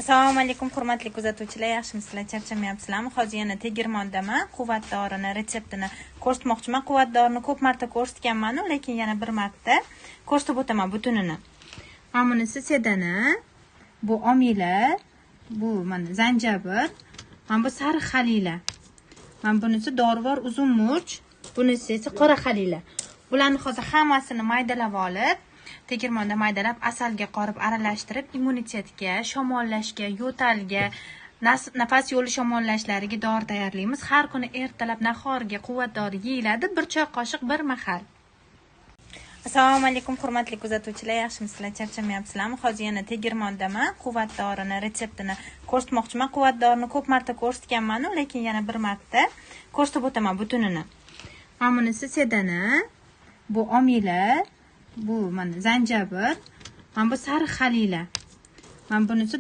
Assalomu alaykum hurmatli kuzatuvchilar, yaxshimisizlar, charchamayapsizlarmi? Hozir yana tegirmondaman. Quvvat dorini retseptini ko'rsatmoqchiman. Quvvat dorini ko'p marta ko'rsatganman, lekin yana bir marta ko'rsatib o'taman butunini. Mana bunisi sedana, bu omila, bu mana zanjabil, mana bu sariq xalila. Mana bunisi dorivor uzun murch, bunisi esa qora xalila. Bularni hozir hammasini maydalab olib, tegirmonda maydalab asalga qorib aralashtirib immunitetga, shamollashga, yo'talga, nafas yo'li shamollashlariga dori tayyorlaymiz. Har kuni ertalab nahorga quvvat dori yeyiladi, bir choy qoshiq bir mahal. Assalomu alaykum hurmatli kuzatuvchilar, yaxshimisizlar, charchamayapsizlarmi? Hozir yana tegirmondaman. Quvvat dorini retseptini ko'rsatmoqchiman. Quvvat dorini ko'p marta ko'rsatganman, lekin yana bir marta ko'rsatib o'taman butunini. Mana bunisi sedana, bu omila, bu mana zanjabil, mana bu sariq xalila. Mana bunisi